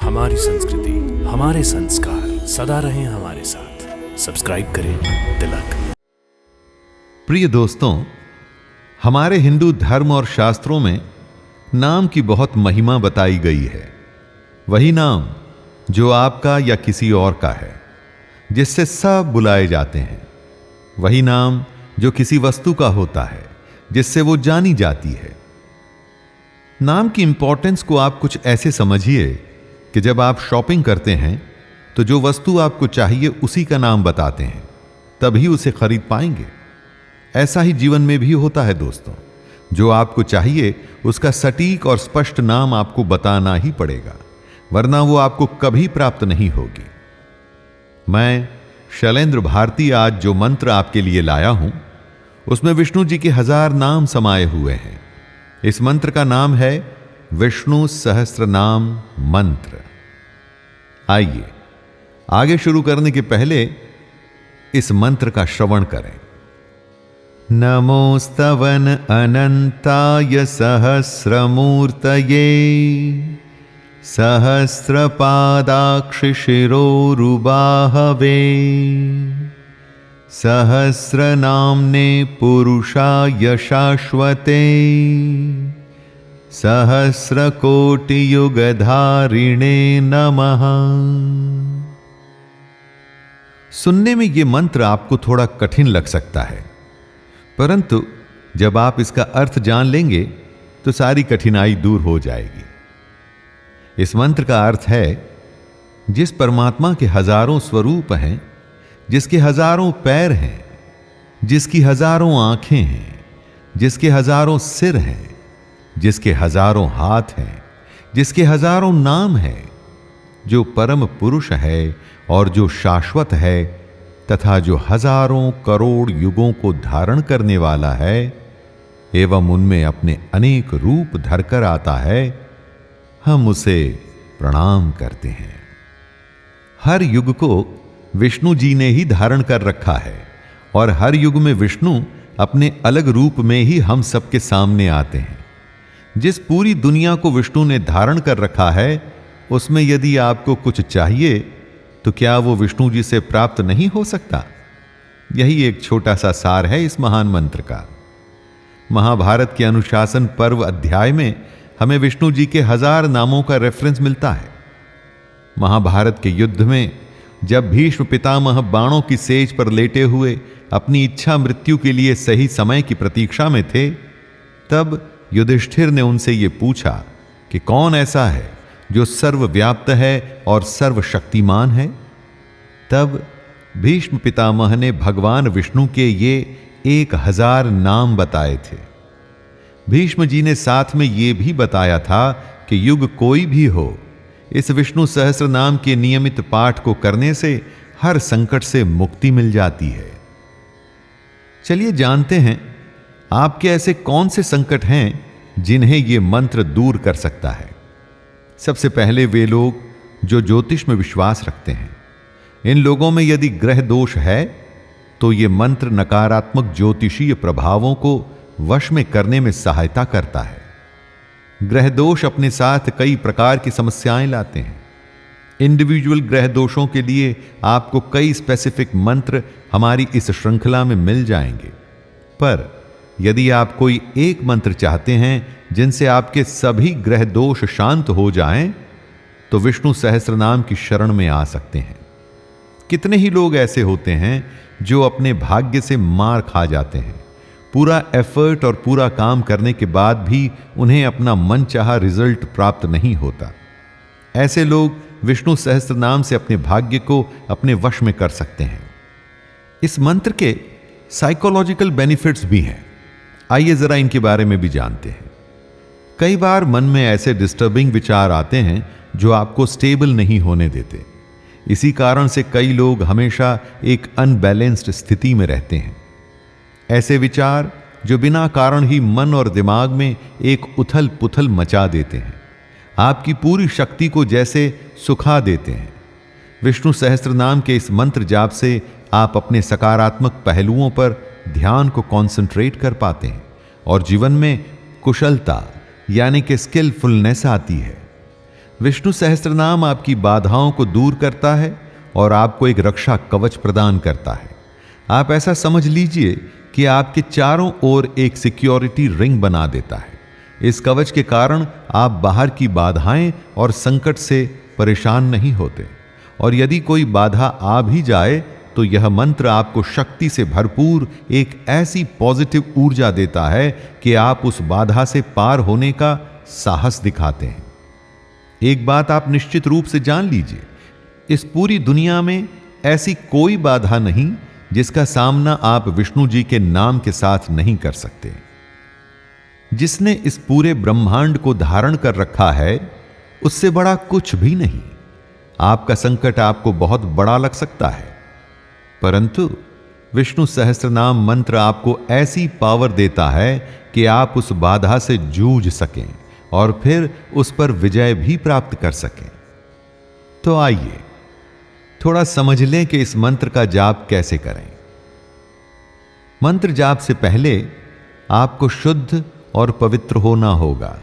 हमारी संस्कृति, हमारे संस्कार सदा रहें हमारे साथ। सब्सक्राइब करें तिलक। प्रिय दोस्तों, हमारे हिंदू धर्म और शास्त्रों में नाम की बहुत महिमा बताई गई है। वही नाम जो आपका या किसी और का है, जिससे सब बुलाए जाते हैं। वही नाम जो किसी वस्तु का होता है, जिससे वो जानी जाती है। नाम की इंपॉर्टेंस को आप कुछ ऐसे समझिए कि जब आप शॉपिंग करते हैं तो जो वस्तु आपको चाहिए उसी का नाम बताते हैं, तभी उसे खरीद पाएंगे। ऐसा ही जीवन में भी होता है दोस्तों। जो आपको चाहिए उसका सटीक और स्पष्ट नाम आपको बताना ही पड़ेगा, वरना वो आपको कभी प्राप्त नहीं होगी। मैं शैलेंद्र भारती आज जो मंत्र आपके लिए लाया हूं, उसमें विष्णु जी के 1000 नाम समाये हुए हैं। इस मंत्र का नाम है विष्णु सहस्त्र नाम मंत्र। आइए आगे शुरू करने के पहले इस मंत्र का श्रवण करें। नमोस्तवन अनंताय सहस्रमूर्तये सहस्रपादाक्षिशिरोरुबाहवे सहस्रनाम्ने पुरुषाय शाश्वते सहस्रकोटियुगधारिणे नमः। सुनने में यह मंत्र आपको थोड़ा कठिन लग सकता है, परंतु जब आप इसका अर्थ जान लेंगे तो सारी कठिनाई दूर हो जाएगी। इस मंत्र का अर्थ है, जिस परमात्मा के 1000 स्वरूप हैं, जिसके 1000 पैर हैं, जिसकी 1000 आंखें हैं, जिसके 1000 सिर हैं, जिसके 1000 हाथ हैं, जिसके 1000 नाम हैं, जो परम पुरुष है और जो शाश्वत है, तथा जो 1000 करोड़ युगों को धारण करने वाला है एवं उनमें अपने अनेक रूप धरकर आता है, हम उसे प्रणाम करते हैं। हर युग को विष्णु जी ने ही धारण कर रखा है और हर युग में विष्णु अपने अलग रूप में ही हम सबके सामने आते हैं। जिस पूरी दुनिया को विष्णु ने धारण कर रखा है, उसमें यदि आपको कुछ चाहिए तो क्या वो विष्णु जी से प्राप्त नहीं हो सकता? यही एक छोटा सा सार है इस महान मंत्र का। महाभारत के अनुशासन पर्व अध्याय में हमें विष्णु जी के 1000 नामों का रेफरेंस मिलता है। महाभारत के युद्ध में जब भीष्म पितामह बाणों की सेज पर लेटे हुए अपनी इच्छा मृत्यु के लिए सही समय की प्रतीक्षा में थे, तब युधिष्ठिर ने उनसे यह पूछा कि कौन ऐसा है जो सर्वव्याप्त है और सर्वशक्तिमान है। तब भीष्म पितामह ने भगवान विष्णु के ये 1000 नाम बताए थे। भीष्म जी ने साथ में यह भी बताया था कि युग कोई भी हो, इस विष्णु सहस्त्र नाम के नियमित पाठ को करने से हर संकट से मुक्ति मिल जाती है। चलिए जानते हैं आपके ऐसे कौन से संकट हैं जिन्हें यह मंत्र दूर कर सकता है। सबसे पहले वे लोग जो ज्योतिष में विश्वास रखते हैं। इन लोगों में यदि ग्रह दोष है तो यह मंत्र नकारात्मक ज्योतिषीय प्रभावों को वश में करने में सहायता करता है। ग्रह दोष अपने साथ कई प्रकार की समस्याएं लाते हैं। इंडिविजुअल ग्रह दोषों के लिए आपको कई स्पेसिफिक मंत्र हमारी इस श्रृंखला में मिल जाएंगे, पर यदि आप कोई एक मंत्र चाहते हैं जिनसे आपके सभी ग्रह दोष शांत हो जाएं, तो विष्णु सहस्त्र नाम की शरण में आ सकते हैं। कितने ही लोग ऐसे होते हैं जो अपने भाग्य से मार खा जाते हैं। पूरा एफर्ट और पूरा काम करने के बाद भी उन्हें अपना मनचाहा रिजल्ट प्राप्त नहीं होता। ऐसे लोग विष्णु सहस्त्र नाम से अपने भाग्य को अपने वश में कर सकते हैं। इस मंत्र के साइकोलॉजिकल बेनिफिट्स भी हैं। आइए जरा इनके बारे में भी जानते हैं। कई बार मन में ऐसे डिस्टर्बिंग विचार आते हैं जो आपको स्टेबल नहीं होने देते। इसी कारण से कई लोग हमेशा एक अनबैलेंस्ड स्थिति में रहते हैं। ऐसे विचार जो बिना कारण ही मन और दिमाग में एक उथल पुथल मचा देते हैं, आपकी पूरी शक्ति को जैसे सुखा देते हैं। विष्णु सहस्त्र नाम के इस मंत्र जाप से आप अपने सकारात्मक पहलुओं पर ध्यान को कॉन्सेंट्रेट कर पाते हैं और जीवन में कुशलता यानी कि स्किलफुलनेस आती है। विष्णु सहस्त्रनाम आपकी बाधाओं को दूर करता है और आपको एक रक्षा कवच प्रदान करता है। आप ऐसा समझ लीजिए कि आपके चारों ओर एक सिक्योरिटी रिंग बना देता है। इस कवच के कारण आप बाहर की बाधाएं और संकट से परेशान नहीं होते, और यदि कोई बाधा आ भी जाए तो यह मंत्र आपको शक्ति से भरपूर एक ऐसी पॉजिटिव ऊर्जा देता है कि आप उस बाधा से पार होने का साहस दिखाते हैं। एक बात आप निश्चित रूप से जान लीजिए, इस पूरी दुनिया में ऐसी कोई बाधा नहीं जिसका सामना आप विष्णु जी के नाम के साथ नहीं कर सकते। जिसने इस पूरे ब्रह्मांड को धारण कर रखा है, उससे बड़ा कुछ भी नहीं। आपका संकट आपको बहुत बड़ा लग सकता है, परंतु विष्णु सहस्त्रनाम मंत्र आपको ऐसी पावर देता है कि आप उस बाधा से जूझ सकें और फिर उस पर विजय भी प्राप्त कर सकें। तो आइए थोड़ा समझ लें कि इस मंत्र का जाप कैसे करें। मंत्र जाप से पहले आपको शुद्ध और पवित्र होना होगा,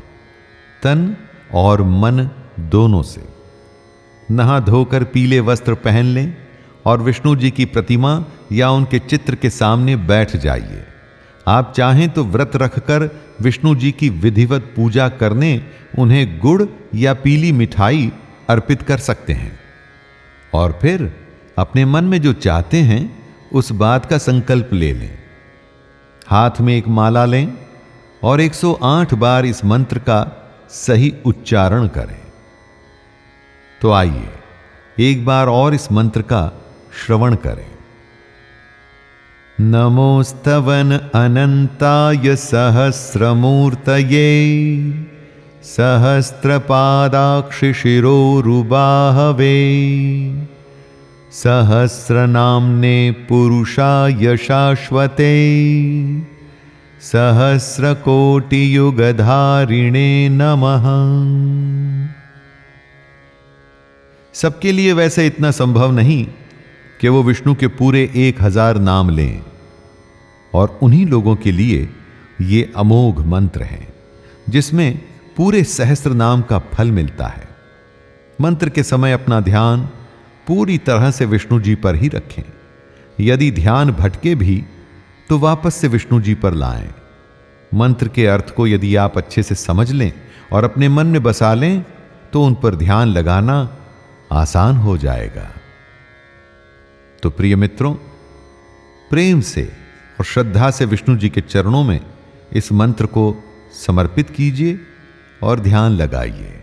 तन और मन दोनों से। नहा धोकर पीले वस्त्र पहन लें और विष्णु जी की प्रतिमा या उनके चित्र के सामने बैठ जाइए। आप चाहें तो व्रत रखकर विष्णु जी की विधिवत पूजा करने उन्हें गुड़ या पीली मिठाई अर्पित कर सकते हैं, और फिर अपने मन में जो चाहते हैं उस बात का संकल्प ले लें। हाथ में एक माला लें और 108 बार इस मंत्र का सही उच्चारण करें। तो आइए एक बार और इस मंत्र का श्रवण करें। नमोस्तवन अनंताय सहस्रमूर्तये सहस्रपादाक्षि शिरोरुबाहवे सहस्रनाम्ने पुरुषाय शाश्वते सहस्रकोटियुगधारिणे नमः। सबके लिए वैसे इतना संभव नहीं कि वो विष्णु के पूरे 1000 नाम लें, और उन्हीं लोगों के लिए ये अमोघ मंत्र है जिसमें पूरे सहस्त्र नाम का फल मिलता है। मंत्र के समय अपना ध्यान पूरी तरह से विष्णु जी पर ही रखें। यदि ध्यान भटके भी तो वापस से विष्णु जी पर लाएं। मंत्र के अर्थ को यदि आप अच्छे से समझ लें और अपने मन में बसा लें तो उन पर ध्यान लगाना आसान हो जाएगा। तो प्रिय मित्रों, प्रेम से और श्रद्धा से विष्णु जी के चरणों में इस मंत्र को समर्पित कीजिए और ध्यान लगाइए।